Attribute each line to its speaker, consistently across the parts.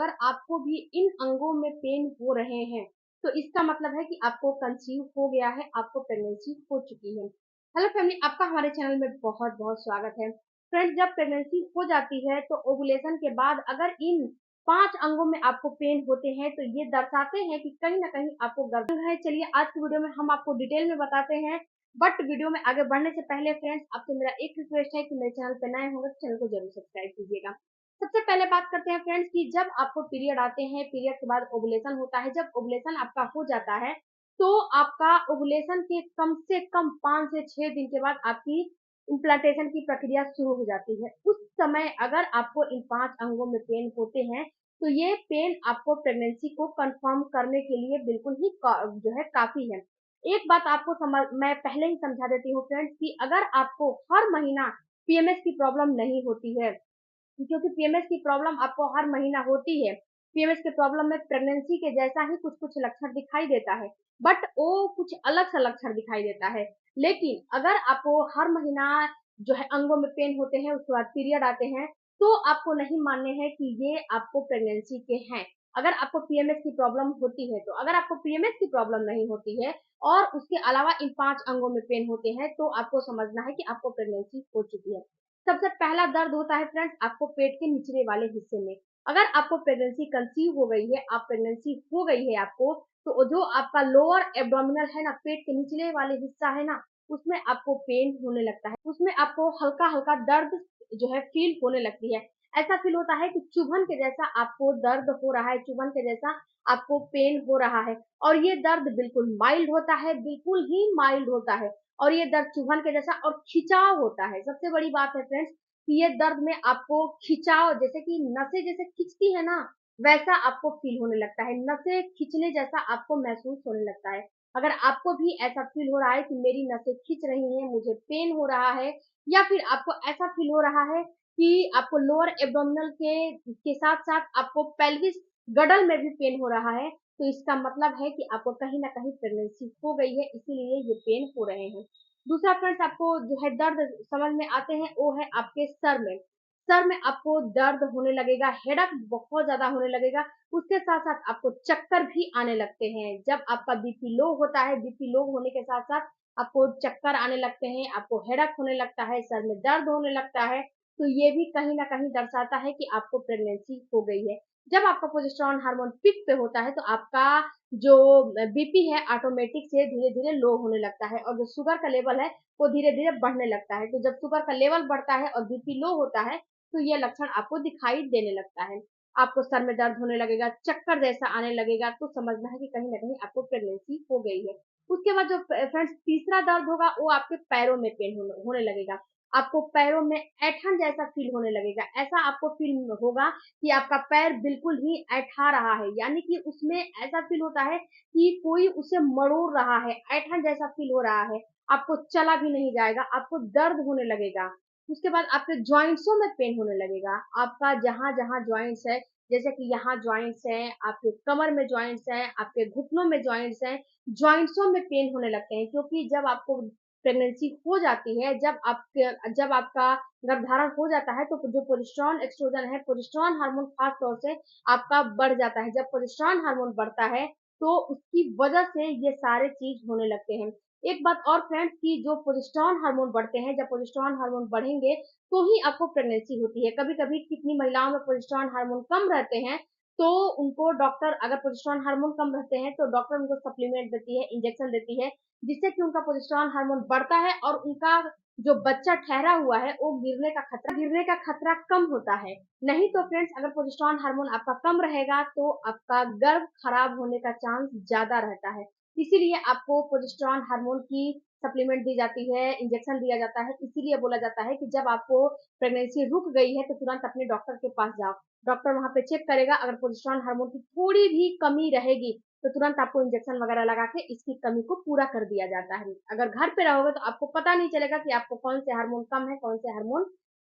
Speaker 1: अगर आपको भी इन अंगों में पेन हो रहे हैं तो इसका मतलब है कि आपको कंसीव हो गया है, आपको प्रेगनेंसी हो चुकी है। हेलो फैमिली, आपका हमारे चैनल में बहुत बहुत स्वागत है। फ्रेंड्स, जब प्रेगनेंसी हो जाती है तो ओवुलेशन के बाद अगर इन 5 अंगों में आपको पेन होते हैं तो ये दर्शाते हैं कि कहीं ना कहीं आपको गर्भ है। चलिए आज की वीडियो में हम आपको डिटेल में बताते हैं। बट वीडियो में आगे बढ़ने से पहले फ्रेंड्स, आपसे मेरा एक रिक्वेस्ट है कि मेरे चैनल पर नए होंगे तो चैनल को जरूर सब्सक्राइब कीजिएगा। सबसे पहले बात करते हैं फ्रेंड्स कि जब आपको पीरियड आते हैं, पीरियड के बाद ओवुलेशन होता है। जब ओवुलेशन आपका हो जाता है तो आपका ओवुलेशन के कम से कम 5 से 6 दिन के बाद आपकी इम्प्लांटेशन की प्रक्रिया शुरू हो जाती है। उस समय अगर आपको इन 5 अंगों में पेन होते हैं तो ये पेन आपको प्रेगनेंसी को कंफर्म करने के लिए बिल्कुल ही जो है काफी है। एक बात आपको मैं पहले ही समझा देती हूँ फ्रेंड्स कि अगर आपको हर महीना पीएमएस की प्रॉब्लम नहीं होती है, क्योंकि पीएमएस की प्रॉब्लम आपको हर महीना होती है। पीएमएस के प्रॉब्लम में प्रेगनेंसी के जैसा ही कुछ कुछ लक्षण दिखाई देता है, बट वो कुछ अलग सा लक्षण दिखाई देता है। लेकिन अगर आपको हर महीना जो है अंगों में पेन होते हैं, उसके बाद पीरियड आते हैं, तो आपको नहीं मानने हैं कि ये आपको प्रेगनेंसी के हैं। अगर आपको पीएमएस की प्रॉब्लम होती है तो अगर आपको पीएमएस की प्रॉब्लम नहीं होती है और उसके अलावा इन 5 अंगों में पेन होते हैं तो आपको समझना है कि आपको प्रेगनेंसी हो चुकी है। सबसे पहला दर्द होता है फ्रेंड्स आपको पेट के निचले वाले हिस्से में। अगर आपको प्रेगनेंसी कंसीव हो गई है, आप प्रेगनेंसी हो गई है आपको, तो जो आपका लोअर एब्डोमिनल है ना, पेट के निचले वाले हिस्सा है ना, उसमें आपको पेन होने लगता है। उसमें आपको हल्का हल्का दर्द जो है फील होने लगती है। ऐसा फील होता है कि चुभन के जैसा आपको दर्द हो रहा है, चुभन के जैसा आपको पेन हो रहा है। और ये दर्द बिल्कुल माइल्ड होता है, बिल्कुल ही माइल्ड होता है। और ये दर्द चुभन के जैसा और खिंचाव होता है। सबसे बड़ी बात है फ्रेंड्स कि ये दर्द में आपको खिंचाव, जैसे कि नसें जैसे खिंचती है ना, वैसा आपको फील होने लगता है। नसें खिंचने जैसा आपको महसूस होने लगता है। अगर आपको भी ऐसा फील हो रहा है कि मेरी नसें खिंच रही हैं, मुझे पेन हो रहा है, या फिर आपको ऐसा फील हो रहा है कि आपको लोअर एब्डोमिनल के साथ साथ आपको पेल्विस गडल में भी पेन हो रहा है, तो इसका मतलब है कि आपको कहीं ना कहीं प्रेगनेंसी हो गई है, इसीलिए ये पेन हो रहे हैं। दूसरा फ्रेंड्स आपको जो है दर्द समझ में आते हैं वो है आपके सर में। सर में आपको दर्द होने लगेगा, हेडेक बहुत ज्यादा होने लगेगा। उसके साथ साथ आपको चक्कर भी आने लगते हैं। जब आपका बीपी लो होता है, बीपी लो होने के साथ साथ आपको चक्कर आने लगते हैं, आपको हेडेक होने लगता है, सर में दर्द होने लगता है, तो ये भी कहीं ना कहीं दर्शाता है कि आपको प्रेगनेंसी हो गई है। जब आपका प्रोजेस्टेरॉन हार्मोन पीक पे होता है तो आपका जो बीपी है ऑटोमेटिक से धीरे धीरे लो होने लगता है, और जो शुगर का लेवल है वो धीरे धीरे बढ़ने लगता है। तो जब शुगर का लेवल बढ़ता है और बीपी लो होता है तो ये लक्षण आपको दिखाई देने लगता है। आपको सर में दर्द होने लगेगा, चक्कर जैसा आने लगेगा, तो समझना है कि कहीं ना कहीं आपको प्रेगनेंसी हो गई है। उसके बाद जो फ्रेंड्स तीसरा दर्द होगा वो आपके पैरों में पेन होने लगेगा। आपको पैरों में ऐठन जैसा फील होने लगेगा। ऐसा आपको फील होगा कि आपका पैर बिल्कुल ही ऐठा रहा है, यानी कि उसमें ऐसा फील होता है कि कोई उसे मरोड़ रहा है, ऐठन जैसा फील हो रहा है। आपको चला भी नहीं जाएगा, आपको दर्द होने लगेगा। उसके बाद आपके ज्वाइंट्सों में पेन होने लगेगा। आपका जहां जहां ज्वाइंट्स है, जैसे कि यहाँ ज्वाइंट्स है, आपके कमर में ज्वाइंट्स है, आपके घुटनों में ज्वाइंट्स है, ज्वाइंट्सों में पेन होने लगते हैं। क्योंकि जब आपको प्रेगनेंसी हो जाती है, जब आपका गर्भधारण हो जाता है, तो जो प्रोजेस्टेरॉन एस्ट्रोजन है, प्रोजेस्टेरॉन हार्मोन खास तौर से आपका बढ़ जाता है। जब प्रोजेस्टेरॉन हार्मोन बढ़ता है तो उसकी वजह से ये सारे चीज होने लगते हैं। एक बात और फ्रेंड्स की जो प्रोजेस्टेरॉन हार्मोन बढ़ते हैं, जब प्रोजेस्टेरॉन हार्मोन बढ़ेंगे तो ही आपको प्रेगनेंसी होती है। कभी कभी कितनी महिलाओं में प्रोजेस्टेरॉन हार्मोन कम रहते हैं तो उनको डॉक्टर, अगर प्रोजेस्टेरॉन हार्मोन कम रहते हैं तो डॉक्टर उनको सप्लीमेंट देती है, इंजेक्शन देती है, जिससे कि उनका प्रोजेस्टेरॉन हार्मोन बढ़ता है और उनका जो बच्चा ठहरा हुआ है वो गिरने का खतरा कम होता है। नहीं तो फ्रेंड्स अगर प्रोजेस्टेरॉन हार्मोन आपका कम रहेगा तो आपका गर्भ खराब होने का चांस ज्यादा रहता है। इसीलिए आपको प्रोजेस्टेरॉन हार्मोन की सप्लीमेंट दी जाती है, इंजेक्शन दिया जाता है। इसीलिए बोला जाता है कि जब आपको प्रेगनेंसी रुक गई है तो तुरंत अपने डॉक्टर के पास जाओ। डॉक्टर वहां पे चेक करेगा, अगर प्रोजेस्टेरॉन हार्मोन की थोड़ी भी कमी रहेगी तो तुरंत आपको इंजेक्शन वगैरह लगा के इसकी कमी को पूरा कर दिया जाता है। अगर घर पे रहोगे तो आपको पता नहीं चलेगा कि आपको कौन से हार्मोन कम है, कौन से हार्मोन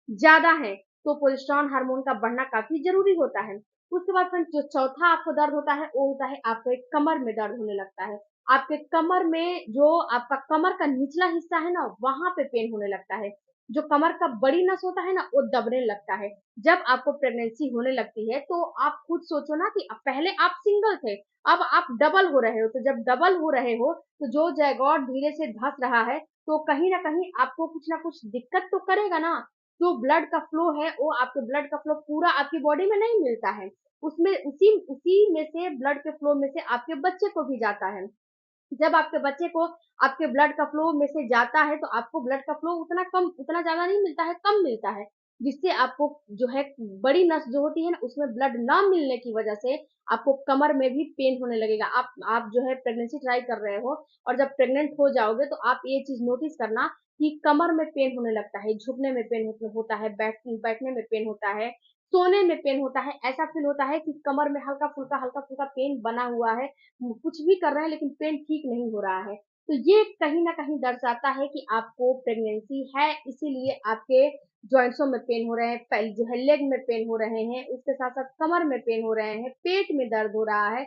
Speaker 1: ज्यादा है। तो प्रोजेस्टेरॉन हार्मोन का बढ़ना काफी जरूरी होता है। उसके बाद फिर जो चौथा आपको दर्द होता है वो होता है आपके कमर में दर्द होने लगता है। आपके कमर में जो आपका कमर का निचला हिस्सा है ना, वहां पे पेन होने लगता है। जो कमर का बड़ी नस होता है ना, वो दबने लगता है। जब आपको प्रेगनेंसी होने लगती है तो आप खुद सोचो ना कि पहले आप सिंगल थे, अब आप डबल हो रहे हो। तो जब डबल हो रहे हो तो जो जैगॉट धीरे से धंस रहा है, तो कहीं ना कहीं आपको कुछ ना कुछ दिक्कत तो करेगा ना। जो ब्लड का फ्लो है, वो आपके ब्लड का फ्लो पूरा आपकी बॉडी में नहीं मिलता है, उसमें उसी उसी में से ब्लड के फ्लो में से आपके बच्चे को भी जाता है। जब आपके बच्चे को आपके ब्लड का फ्लो में से जाता है, तो आपको ब्लड का फ्लो उतना ज्यादा नहीं मिलता है, कम मिलता है, जिससे आपको जो है बड़ी नस जो होती है ना, उसमें ब्लड ना मिलने की वजह से आपको कमर में भी पेन होने लगेगा। आप जो है प्रेगनेंसी ट्राई कर रहे हो, और जब प्रेग्नेंट हो जाओगे तो आप ये चीज नोटिस करना कि कमर में पेन होने लगता है, झुकने में पेन होता है, बैठने में पेन होता है, सोने में पेन होता है। ऐसा फील होता है कि कमर में हल्का फुल्का पेन बना हुआ है, कुछ भी कर रहे हैं लेकिन पेन ठीक नहीं हो रहा है। तो ये कहीं ना कहीं दर्शाता है कि आपको प्रेगनेंसी है, इसीलिए आपके जॉइंट्सों में पेन हो रहे हैं, जो है लेग में पेन हो रहे हैं, उसके साथ साथ कमर में पेन हो रहे हैं, पेट में दर्द हो रहा है,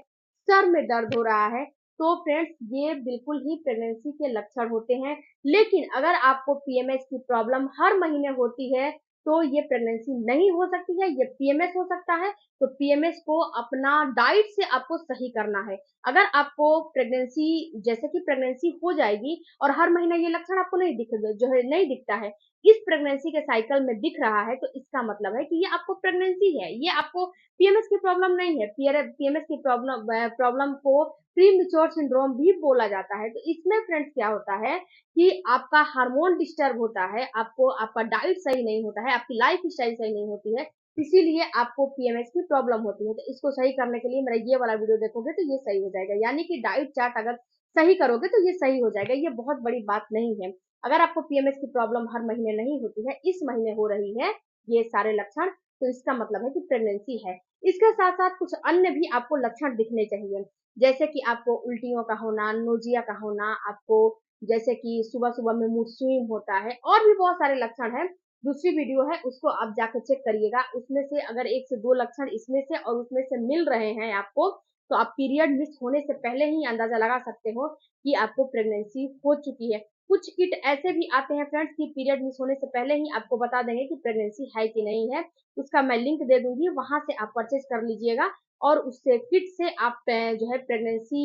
Speaker 1: सर में दर्द हो रहा है। तो फ्रेंड्स, ये बिल्कुल ही प्रेगनेंसी के लक्षण होते हैं। लेकिन अगर आपको पीएमएस की प्रॉब्लम हर महीने होती है, तो ये प्रेगनेंसी नहीं हो सकती है, ये पीएमएस हो सकता है। तो पीएमएस को अपना डाइट से आपको सही करना है। अगर आपको प्रेगनेंसी, जैसे कि प्रेगनेंसी हो जाएगी और हर महीने ये लक्षण आपको नहीं दिख जो है नहीं दिखता है, इस प्रेगनेंसी के साइकिल में दिख रहा है, तो इसका मतलब है कि ये आपको प्रेगनेंसी है, ये आपको पीएमएस की प्रॉब्लम नहीं है। पीएमएस की प्रॉब्लम प्रॉब्लम को प्रीमेच्योर सिंड्रोम भी बोला जाता है। तो इसमें फ्रेंड्स क्या होता है कि आपका हार्मोन डिस्टर्ब होता है, आपको आपका डाइट सही नहीं होता है, आपकी लाइफ स्टाइल सही नहीं होती है, इसीलिए आपको पीएमएस की प्रॉब्लम होती है। तो इसको सही करने के लिए मेरा ये वाला वीडियो देखोगे तो ये सही हो जाएगा, यानी कि डाइट चार्ट अगर सही करोगे तो ये सही हो जाएगा। ये बहुत बड़ी बात नहीं है। अगर आपको पीएमएस की प्रॉब्लम हर महीने नहीं होती है, इस महीने हो रही है ये सारे लक्षण, तो इसका मतलब है कि प्रेगनेंसी है। इसके साथ साथ कुछ अन्य भी आपको लक्षण दिखने चाहिए, जैसे कि आपको उल्टियों का होना, नोजिया का होना, आपको जैसे कि सुबह सुबह में मूड स्विंग होता है, और भी बहुत सारे लक्षण हैं। दूसरी वीडियो है, उसको आप जाकर चेक करिएगा। उसमें से अगर 1 से 2 लक्षण इसमें से और उसमें से मिल रहे हैं आपको, तो आप पीरियड मिस होने से पहले ही अंदाजा लगा सकते हो कि आपको प्रेगनेंसी हो चुकी है। कुछ किट ऐसे भी आते हैं फ्रेंड्स कि पीरियड मिस होने से पहले ही आपको बता देंगे कि प्रेगनेंसी है कि नहीं है। उसका मैं लिंक दे दूंगी, वहां से आप परचेज कर लीजिएगा, और उससे किट से आप जो है प्रेगनेंसी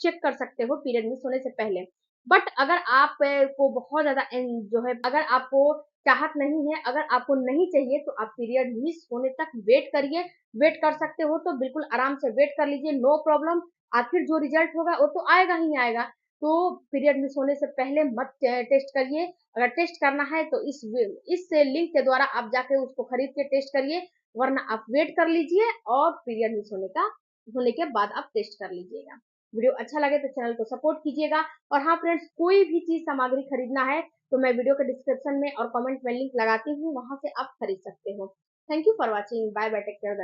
Speaker 1: चेक कर सकते हो पीरियड मिस होने से पहले। बट अगर आप को बहुत ज्यादा जो है, अगर आपको चाहत नहीं है, अगर आपको नहीं चाहिए, तो आप पीरियड मिस होने तक वेट करिए। वेट कर सकते हो तो बिल्कुल आराम से वेट कर लीजिए, नो प्रॉब्लम। आखिर जो रिजल्ट होगा वो तो आएगा ही आएगा। तो पीरियड मिस होने से पहले मत टेस्ट करिए। अगर टेस्ट करना है तो इस लिंक के द्वारा आप जाके उसको खरीद के टेस्ट करिए, वरना आप वेट कर लीजिए और पीरियड मिस होने के बाद आप टेस्ट कर लीजिएगा। वीडियो अच्छा लगे तो चैनल को सपोर्ट कीजिएगा। और हाँ फ्रेंड्स, कोई भी चीज सामग्री खरीदना है तो मैं वीडियो के डिस्क्रिप्शन में और कमेंट में लिंक लगाती हूँ, वहां से आप खरीद सकते हो। Thank you for watching. Bye bye, take care.